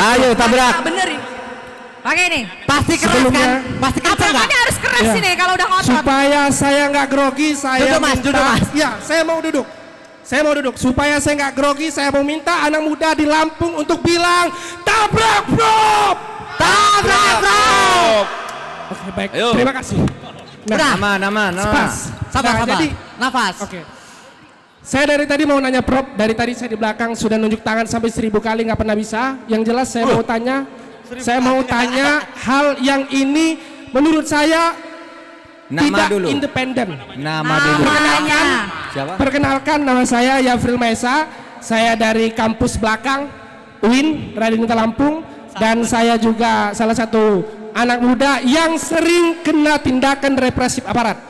Ayo tabrak. Benerin. Oke nih. Pasti keras Sebelumnya, kan? Pasti keras nggak? Tabrakannya harus keras Ya. ini kalau udah ngotot. Supaya saya nggak grogi, saya Duduk, Mas, minta. duduk, Mas. Ya, saya mau duduk. Saya mau duduk. Supaya saya nggak grogi, saya mau minta anak muda di Lampung untuk bilang tabrak bro. Tabrak bro. Oke, baik. Ayo. Terima kasih. Nah, Udah. Aman, aman, aman. pas. Sabar, Nah, sabar. jadi, Nafas. oke. Saya dari tadi mau nanya Prof, dari tadi saya di belakang sudah nunjuk tangan sampai 1000 kali nggak pernah bisa. Yang jelas saya mau tanya hal yang ini menurut saya Nama tidak dulu. independen. Nama dulu. Namanya. Siapa? Perkenalkan, nama saya Yafril Maesa. Saya dari kampus belakang UIN Radinata Lampung, dan saya juga salah satu anak muda yang sering kena tindakan represif aparat.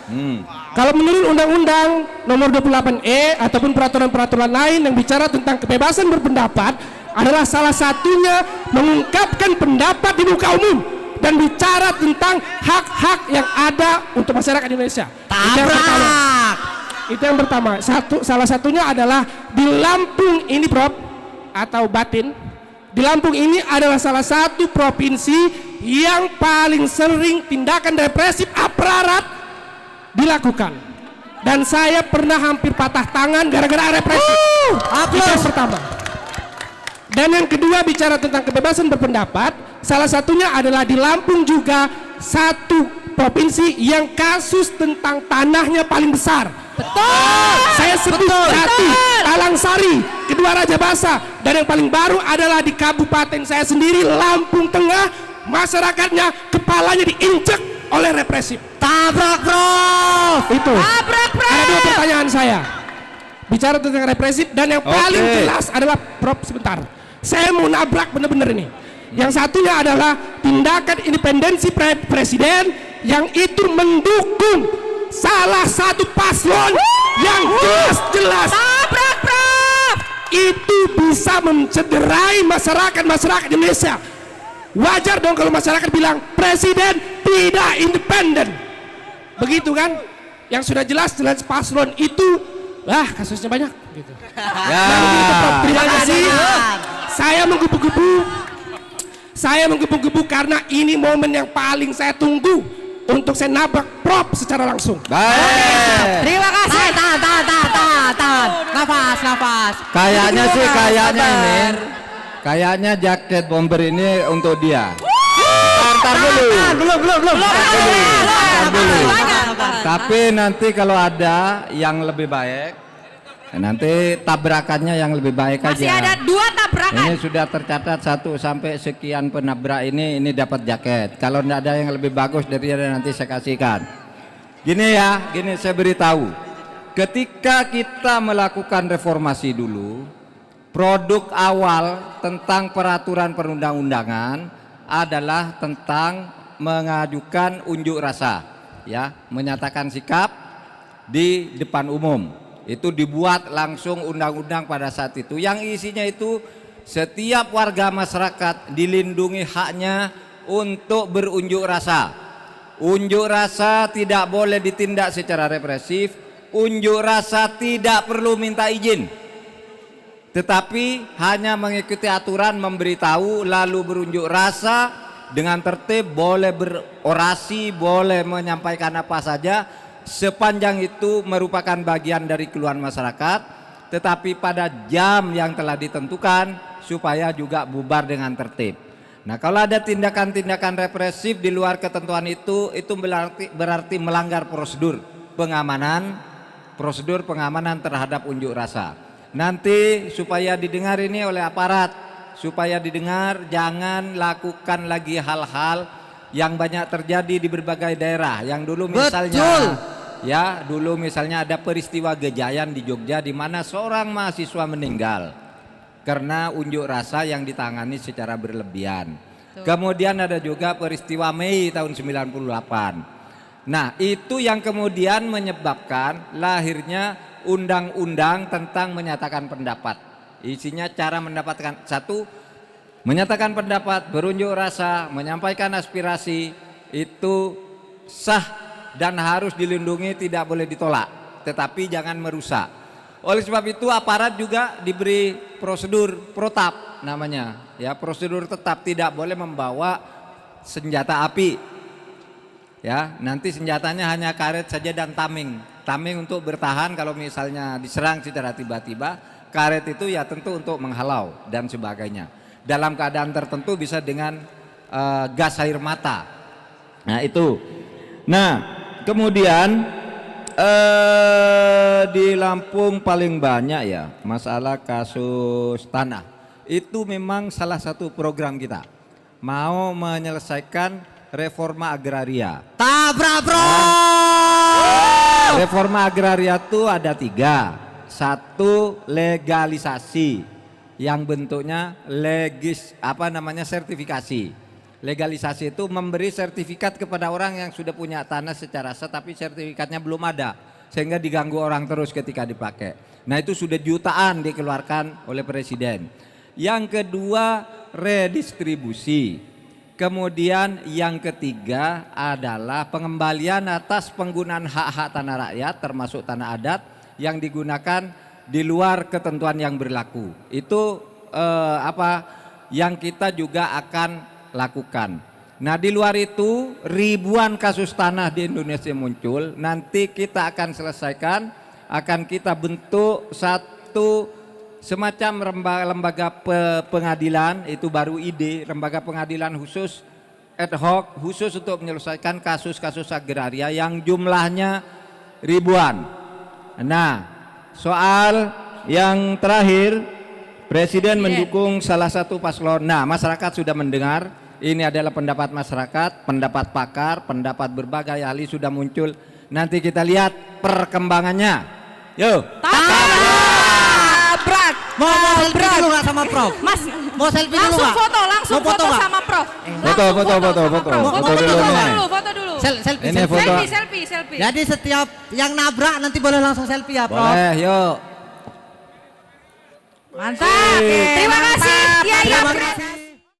Kalau menurut Undang-Undang Nomor 28E ataupun peraturan-peraturan lain yang bicara tentang kebebasan berpendapat, adalah salah satunya mengungkapkan pendapat di muka umum dan bicara tentang hak-hak yang ada untuk masyarakat Indonesia. Tabrak. Itu yang pertama. Salah satunya adalah di Lampung ini, Prof, atau Batin. Di Lampung ini adalah salah satu provinsi yang paling sering tindakan represif aparat dilakukan. Dan saya pernah hampir patah tangan gara-gara represif. Itu yang pertama. Dan yang kedua, bicara tentang kebebasan berpendapat, salah satunya adalah di Lampung juga satu provinsi yang kasus tentang tanahnya paling besar. Betul. Saya sebut satu, Talang Sari, kedua Raja Basa, dan yang paling baru adalah di kabupaten saya sendiri, Lampung Tengah, masyarakatnya kepalanya diinjek oleh represif. Tabrak bro. Itu. Tabrak bro. Ada dua pertanyaan saya. Bicara tentang represif, dan yang paling Oke. jelas adalah, Prof, sebentar. Saya mau nabrak bener-bener ini. Yang satunya adalah tindakan independensi presiden yang itu mendukung salah satu paslon yang jelas-jelas Tabrak bro. itu bisa mencederai masyarakat Indonesia. Wajar dong kalau masyarakat bilang presiden tidak independen. Begitu kan? Yang sudah jelas-jelas paslon itu kasusnya banyak gitu. Ya. Terima kasih. Saya menggebu-gebu karena ini momen yang paling saya tunggu untuk saya nabrak Prof secara langsung. Baik. Terima kasih. Tahan. Nafas. Kayaknya sih kayaknya jaket bomber ini untuk dia. Ntar dulu. Belum. Ntar dulu. Banyak. Tapi nanti kalau ada yang lebih baik, nanti tabrakannya yang lebih baik Masih aja. ada 2 tabrakan. Ini sudah tercatat 1 sampai sekian penabrak ini dapat jaket. Kalau tidak ada yang lebih bagus dari dia, nanti saya kasihkan. Gini saya beritahu. Ketika kita melakukan reformasi dulu, produk awal tentang peraturan perundang-undangan adalah tentang mengajukan unjuk rasa, ya, menyatakan sikap di depan umum. Itu dibuat langsung undang-undang pada saat itu, yang isinya itu setiap warga masyarakat dilindungi haknya untuk berunjuk rasa. Unjuk rasa tidak boleh ditindak secara represif. Unjuk rasa tidak perlu minta izin, tetapi hanya mengikuti aturan, memberitahu, lalu berunjuk rasa dengan tertib, boleh berorasi, boleh menyampaikan apa saja, sepanjang itu merupakan bagian dari keluhan masyarakat, tetapi pada jam yang telah ditentukan supaya juga bubar dengan tertib. Nah, kalau ada tindakan-tindakan represif di luar ketentuan itu berarti melanggar prosedur pengamanan terhadap unjuk rasa. Nanti supaya didengar ini oleh aparat, supaya didengar, jangan lakukan lagi hal-hal yang banyak terjadi di berbagai daerah. Yang dulu misalnya, dulu misalnya ada peristiwa Gejayan di Jogja, di mana seorang mahasiswa meninggal karena unjuk rasa yang ditangani secara berlebihan. Kemudian ada juga peristiwa Mei tahun 98. Nah, itu yang kemudian menyebabkan lahirnya undang-undang tentang menyatakan pendapat. Isinya cara mendapatkan, 1, menyatakan pendapat, berunjuk rasa, menyampaikan aspirasi, itu sah dan harus dilindungi, tidak boleh ditolak, tetapi jangan merusak. Oleh sebab itu aparat juga diberi prosedur protap namanya, ya prosedur tetap, tidak boleh membawa senjata api. Ya, nanti senjatanya hanya karet saja dan tameng. Tameng untuk bertahan kalau misalnya diserang secara tiba-tiba. Karet itu ya tentu untuk menghalau dan sebagainya. Dalam keadaan tertentu bisa dengan gas air mata. Nah itu. Nah kemudian di Lampung paling banyak ya masalah kasus tanah. Itu memang salah satu program kita. Mau menyelesaikan reforma agraria. Tabrak bro. Reforma agraria itu ada 3. Satu, legalisasi yang bentuknya sertifikasi. Legalisasi itu memberi sertifikat kepada orang yang sudah punya tanah secara sah tapi sertifikatnya belum ada, sehingga diganggu orang terus ketika dipakai. Nah itu sudah jutaan dikeluarkan oleh Presiden. Yang kedua, redistribusi. Kemudian yang ketiga adalah pengembalian atas penggunaan hak-hak tanah rakyat termasuk tanah adat yang digunakan di luar ketentuan yang berlaku. Itu yang kita juga akan lakukan. Nah di luar itu ribuan kasus tanah di Indonesia muncul. Nanti kita akan selesaikan, akan kita bentuk satu semacam lembaga pengadilan, itu baru ide, lembaga pengadilan khusus ad hoc khusus untuk menyelesaikan kasus-kasus agraria yang jumlahnya ribuan. Nah soal yang terakhir, Presiden mendukung salah satu paslon. Nah masyarakat sudah mendengar. Ini adalah pendapat masyarakat, pendapat pakar, pendapat berbagai ahli sudah muncul. Nanti kita lihat perkembangannya. Yuk. Tabrak. Mau selfie dulu nggak sama Prof? Mas, Mau selfie dulu langsung nggak? foto, langsung Mau foto nggak? sama Prof. Foto. Foto dulu nih. dulu, foto dulu. Selfie. Ini selfie. foto. Selfie. Jadi setiap yang nabrak nanti boleh langsung selfie ya Prof? Boleh, yuk. Mantap. Terima kasih. Ya, Terima Pres. kasih.